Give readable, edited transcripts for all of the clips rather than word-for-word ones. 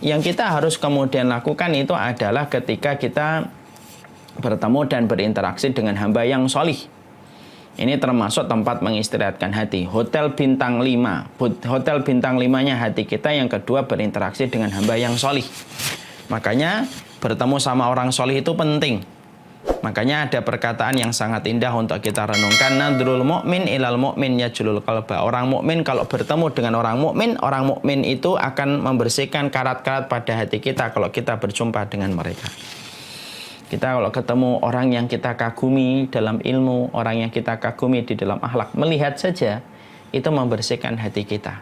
yang kita harus kemudian lakukan itu adalah ketika kita bertemu dan berinteraksi dengan hamba yang solih. Ini termasuk tempat mengistirahatkan hati. Hotel bintang 5. Hotel bintang 5-nya hati kita. Yang kedua, berinteraksi dengan hamba yang solih. Makanya bertemu sama orang solih itu penting. Makanya ada perkataan yang sangat indah untuk kita renungkan. Nadrul mu'min ilal mu'min yajlul qalba. Orang mukmin kalau bertemu dengan orang mukmin itu akan membersihkan karat-karat pada hati kita kalau kita berjumpa dengan mereka. Kita kalau ketemu orang yang kita kagumi dalam ilmu, orang yang kita kagumi di dalam akhlak, melihat saja itu membersihkan hati kita.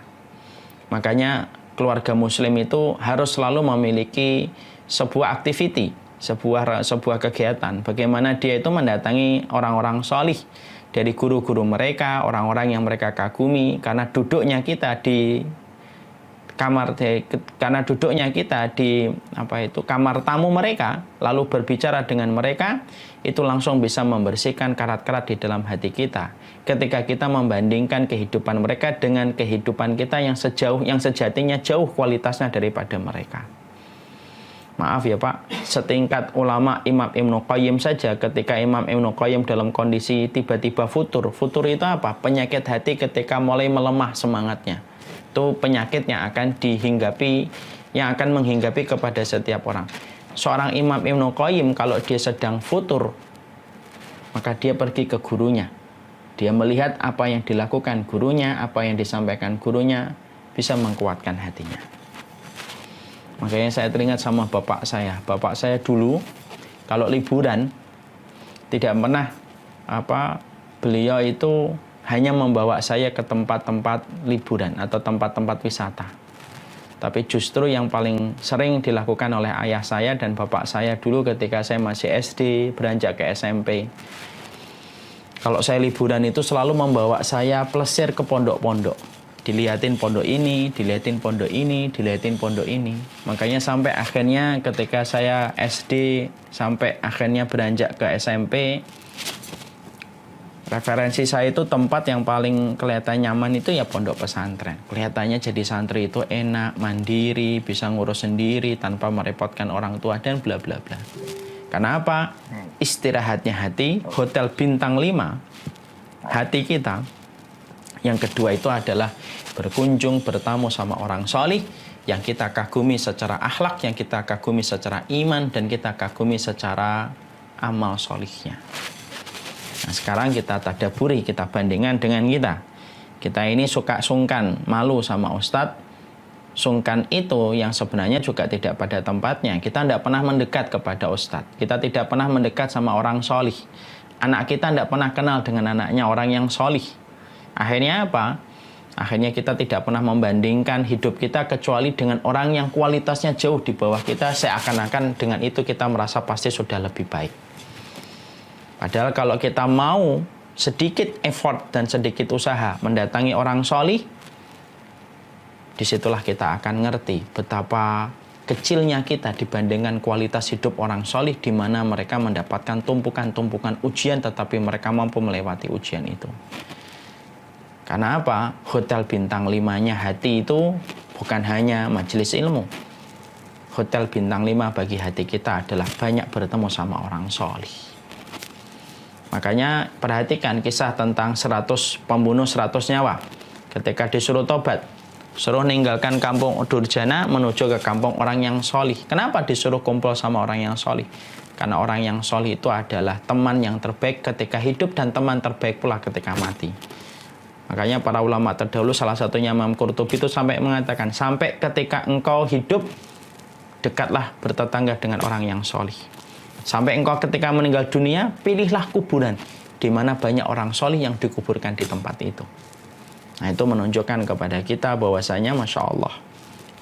Makanya keluarga muslim itu harus selalu memiliki sebuah aktiviti, sebuah kegiatan. Bagaimana dia itu mendatangi orang-orang solih dari guru-guru mereka, orang-orang yang mereka kagumi, karena duduknya kita di kamar kamar tamu mereka, lalu berbicara dengan mereka, itu langsung bisa membersihkan karat-karat di dalam hati kita. Ketika kita membandingkan kehidupan mereka dengan kehidupan kita yang sejatinya jauh kualitasnya daripada mereka. Maaf ya Pak, setingkat ulama Imam Ibnu Qayyim saja, ketika Imam Ibnu Qayyim dalam kondisi tiba-tiba futur itu apa? Penyakit hati ketika mulai melemah semangatnya. Itu penyakit yang akan menghinggapi kepada setiap orang. Seorang Imam Ibnu Qayyim kalau dia sedang futur, maka dia pergi ke gurunya. Dia melihat apa yang dilakukan gurunya, apa yang disampaikan gurunya, bisa menguatkan hatinya. Makanya saya teringat sama bapak saya. Bapak saya dulu kalau liburan tidak pernah beliau itu hanya membawa saya ke tempat-tempat liburan atau tempat-tempat wisata. Tapi justru yang paling sering dilakukan oleh ayah saya dan bapak saya dulu ketika saya masih SD, beranjak ke SMP. Kalau saya liburan itu selalu membawa saya plesir ke pondok-pondok. Dilihatin pondok ini, dilihatin pondok ini, dilihatin pondok ini. Makanya sampai akhirnya ketika saya SD, sampai akhirnya beranjak ke SMP, referensi saya itu tempat yang paling kelihatan nyaman itu ya pondok pesantren. Kelihatannya jadi santri itu enak, mandiri, bisa ngurus sendiri tanpa merepotkan orang tua dan bla bla bla. Karena apa? Istirahatnya hati, hotel bintang 5 hati kita. Yang kedua itu adalah berkunjung, bertamu sama orang solih yang kita kagumi secara akhlak, yang kita kagumi secara iman, dan kita kagumi secara amal solihnya. Nah, sekarang kita tadaburi, kita bandingkan dengan kita. Kita ini suka sungkan, malu sama ustadz. Sungkan itu yang sebenarnya juga tidak pada tempatnya. Kita tidak pernah mendekat kepada ustadz. Kita tidak pernah mendekat sama orang solih. Anak kita tidak pernah kenal dengan anaknya orang yang solih. Akhirnya apa? Akhirnya kita tidak pernah membandingkan hidup kita kecuali dengan orang yang kualitasnya jauh di bawah kita. Seakan-akan dengan itu kita merasa pasti sudah lebih baik. Padahal kalau kita mau sedikit effort dan sedikit usaha mendatangi orang solih, disitulah kita akan ngerti betapa kecilnya kita dibandingkan kualitas hidup orang solih, di mana mereka mendapatkan tumpukan-tumpukan ujian tetapi mereka mampu melewati ujian itu. Karena apa? Hotel bintang 5-nya hati itu bukan hanya majelis ilmu. Hotel bintang 5 bagi hati kita adalah banyak bertemu sama orang solih. Makanya perhatikan kisah tentang pembunuh 100 nyawa. Ketika disuruh tobat, suruh ninggalkan kampung Durjana menuju ke kampung orang yang solih. Kenapa disuruh kumpul sama orang yang solih? Karena orang yang solih itu adalah teman yang terbaik ketika hidup dan teman terbaik pula ketika mati. Makanya para ulama terdahulu, salah satunya Imam Qurtubi itu sampai mengatakan, sampai ketika engkau hidup, dekatlah bertetangga dengan orang yang solih. Sampai engkau ketika meninggal dunia, pilihlah kuburan di mana banyak orang solih yang dikuburkan di tempat itu. Nah, itu menunjukkan kepada kita bahwasanya Masya Allah,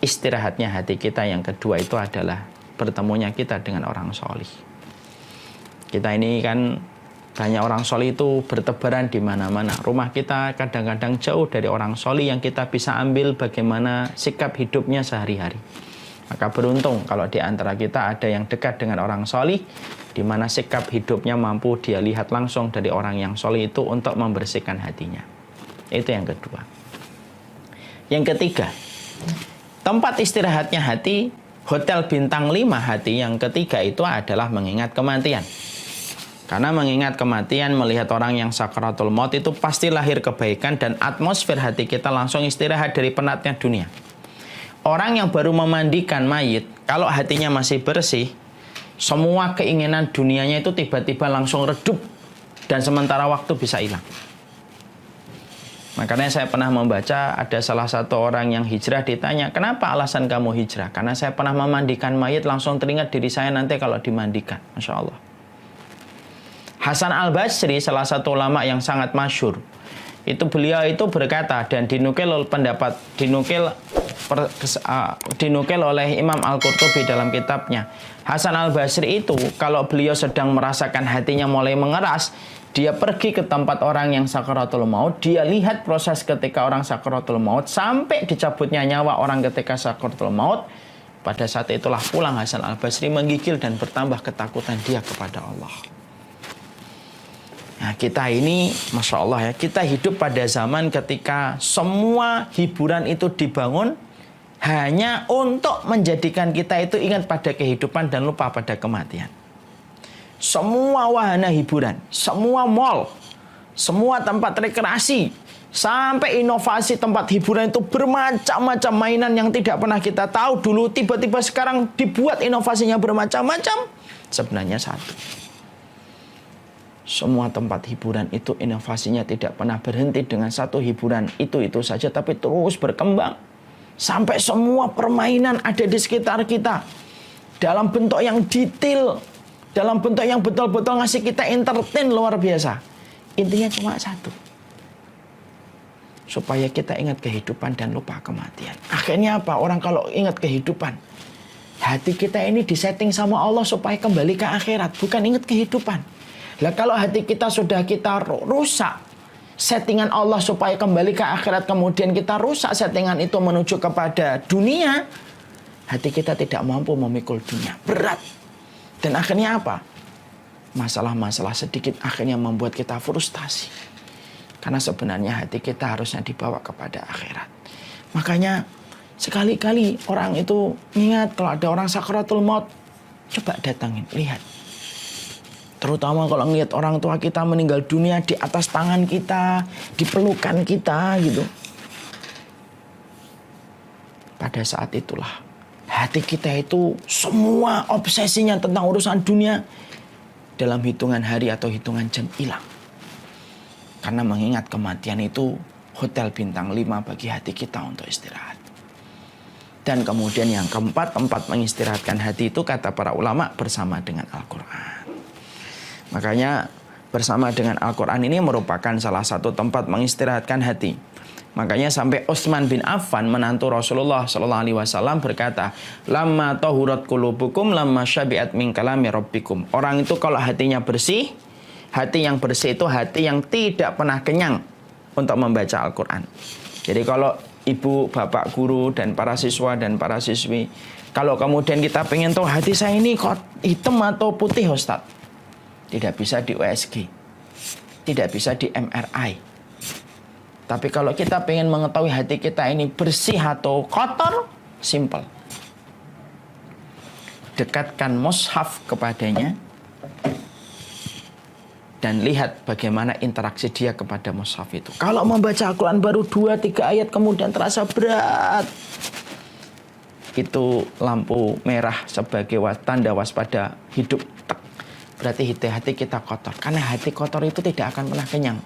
istirahatnya hati kita yang kedua itu adalah bertemunya kita dengan orang solih. Kita ini kan banyak orang solih itu bertebaran di mana-mana. Rumah kita kadang-kadang jauh dari orang solih yang kita bisa ambil bagaimana sikap hidupnya sehari-hari. Maka beruntung kalau di antara kita ada yang dekat dengan orang solih, di mana sikap hidupnya mampu dia lihat langsung dari orang yang solih itu untuk membersihkan hatinya. Itu yang kedua. Yang ketiga, tempat istirahatnya hati Hotel bintang 5 hati yang ketiga itu adalah mengingat kematian. Karena mengingat kematian, melihat orang yang sakaratul maut itu pasti lahir kebaikan dan atmosfer hati kita langsung istirahat dari penatnya dunia. Orang yang baru memandikan mayit, kalau hatinya masih bersih, semua keinginan dunianya itu tiba-tiba langsung redup dan sementara waktu bisa hilang. Makanya saya pernah membaca ada salah satu orang yang hijrah ditanya, kenapa alasan kamu hijrah? Karena saya pernah memandikan mayit, langsung teringat diri saya nanti kalau dimandikan. Masya Allah. Hasan Al-Basri, salah satu ulama yang sangat masyhur, itu beliau itu berkata dan dinukil oleh Imam Al-Qurtubi dalam kitabnya. Hasan Al-Basri itu kalau beliau sedang merasakan hatinya mulai mengeras, dia pergi ke tempat orang yang sakaratul maut, dia lihat proses ketika orang sakaratul maut sampai dicabutnya nyawa orang ketika sakaratul maut. Pada saat itulah pulang Hasan Al-Basri menggigil dan bertambah ketakutan dia kepada Allah. Nah, kita ini Masya Allah ya, kita hidup pada zaman ketika semua hiburan itu dibangun hanya untuk menjadikan kita itu ingat pada kehidupan dan lupa pada kematian. Semua wahana hiburan, semua mall, semua tempat rekreasi, sampai inovasi tempat hiburan itu bermacam-macam mainan yang tidak pernah kita tahu dulu, tiba-tiba sekarang dibuat inovasinya bermacam-macam. Sebenarnya satu. Semua tempat hiburan itu inovasinya tidak pernah berhenti dengan satu hiburan itu saja, tapi terus berkembang. Sampai semua permainan ada di sekitar kita. Dalam bentuk yang detail, dalam bentuk yang betul-betul ngasih kita entertain luar biasa. Intinya cuma satu. Supaya kita ingat kehidupan dan lupa kematian. Akhirnya apa? Orang kalau ingat kehidupan, hati kita ini disetting sama Allah supaya kembali ke akhirat, bukan ingat kehidupan. Lah kalau hati kita sudah kita rusak settingan Allah supaya kembali ke akhirat, kemudian kita rusak settingan itu menuju kepada dunia, hati kita tidak mampu memikul dunia, berat. Dan akhirnya apa? Masalah-masalah sedikit akhirnya membuat kita frustasi. Karena sebenarnya hati kita harusnya dibawa kepada akhirat. Makanya sekali-kali orang itu ingat kalau ada orang sakaratul maut, coba datangin, lihat. Terutama kalau ngelihat orang tua kita meninggal dunia di atas tangan kita, di pelukan kita gitu. Pada saat itulah hati kita itu semua obsesinya tentang urusan dunia dalam hitungan hari atau hitungan jam hilang. Karena mengingat kematian itu hotel bintang 5 bagi hati kita untuk istirahat. Dan kemudian yang keempat, tempat mengistirahatkan hati itu kata para ulama bersama dengan Al-Quran. Makanya bersama dengan Al-Quran ini merupakan salah satu tempat mengistirahatkan hati. Makanya sampai Utsman bin Affan menantu Rasulullah SAW berkata, "Lamma tahurat qulubukum lamma syabi'at min kalami rabbikum." Orang itu kalau hatinya bersih, hati yang bersih itu hati yang tidak pernah kenyang untuk membaca Al-Quran. Jadi kalau ibu, bapak, guru, dan para siswa dan para siswi, kalau kemudian kita pengen tahu hati saya ini kok hitam atau putih Ustadz, tidak bisa di USG, tidak bisa di MRI. Tapi kalau kita pengen mengetahui hati kita ini bersih atau kotor, simple. Dekatkan mushaf kepadanya dan lihat bagaimana interaksi dia kepada mushaf itu. Kalau membaca Al-Quran baru 2-3 ayat kemudian terasa berat, itu lampu merah sebagai tanda waspada hidup. Berarti hati kita kotor. Karena hati kotor itu tidak akan pernah kenyang.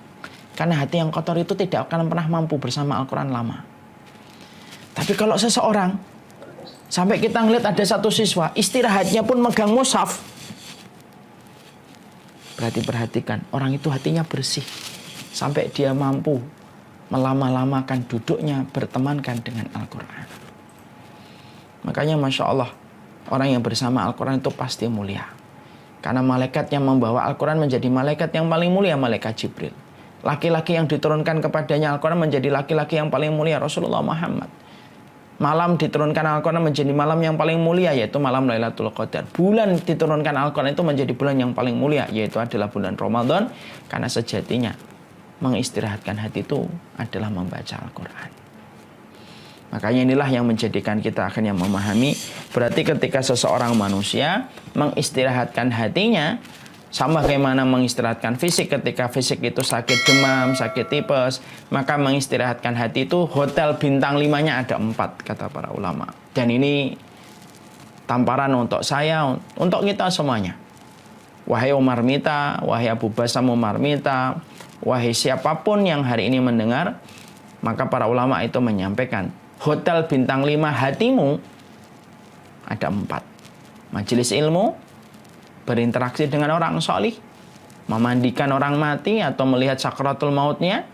Karena hati yang kotor itu tidak akan pernah mampu bersama Al-Quran lama. Tapi kalau seseorang, sampai kita ngeliat ada satu siswa, istirahatnya pun megang mushaf, berarti perhatikan, orang itu hatinya bersih. Sampai dia mampu melama-lamakan duduknya, bertemankan dengan Al-Quran. Makanya Masya Allah, orang yang bersama Al-Quran itu pasti mulia. Karena malaikat yang membawa Al-Quran menjadi malaikat yang paling mulia, malaikat Jibril. Laki-laki yang diturunkan kepadanya Al-Quran menjadi laki-laki yang paling mulia, Rasulullah Muhammad. Malam diturunkan Al-Quran menjadi malam yang paling mulia, yaitu malam Lailatul Qadar. Bulan diturunkan Al-Quran itu menjadi bulan yang paling mulia, yaitu adalah bulan Ramadan. Karena sejatinya mengistirahatkan hati itu adalah membaca Al-Quran. Makanya inilah yang menjadikan kita akhirnya memahami, berarti ketika seseorang manusia mengistirahatkan hatinya, sama bagaimana mengistirahatkan fisik, ketika fisik itu sakit demam, sakit tipes, maka mengistirahatkan hati itu hotel bintang 5-nya ada 4, kata para ulama. Dan ini tamparan untuk saya, untuk kita semuanya. Wahai Umar Mita, wahai Abu Basam Umar Mita, wahai siapapun yang hari ini mendengar, maka para ulama itu menyampaikan, hotel bintang 5 hatimu ada 4. Majelis ilmu, berinteraksi dengan orang solih, memandikan orang mati atau melihat sakratul mautnya,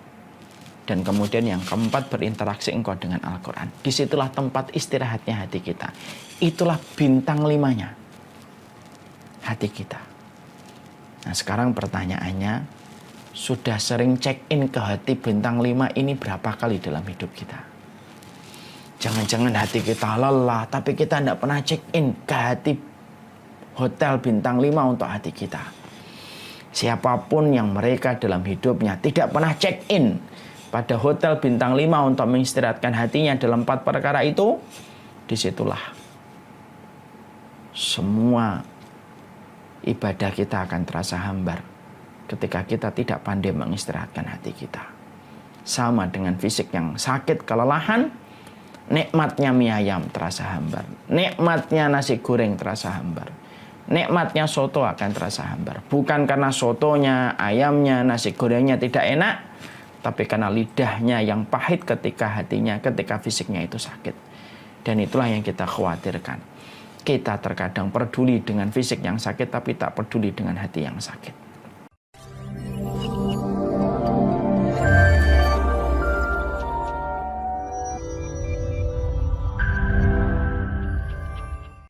dan kemudian yang keempat, berinteraksi engkau dengan Al-Quran. Disitulah tempat istirahatnya hati kita. Itulah bintang 5-nya hati kita. Nah sekarang pertanyaannya, sudah sering check-in ke hati bintang 5 ini berapa kali dalam hidup kita? Jangan-jangan hati kita lelah, tapi kita tidak pernah check-in ke hati hotel bintang 5 untuk hati kita. Siapapun yang mereka dalam hidupnya tidak pernah check-in pada hotel bintang 5 untuk mengistirahatkan hatinya dalam 4 perkara itu, disitulah semua ibadah kita akan terasa hambar ketika kita tidak pandai mengistirahatkan hati kita. Sama dengan fisik yang sakit, kelelahan, nikmatnya mie ayam terasa hambar, nikmatnya nasi goreng terasa hambar, nikmatnya soto akan terasa hambar. Bukan karena sotonya, ayamnya, nasi gorengnya tidak enak, tapi karena lidahnya yang pahit ketika hatinya, ketika fisiknya itu sakit. Dan itulah yang kita khawatirkan. Kita terkadang peduli dengan fisik yang sakit, tapi tak peduli dengan hati yang sakit.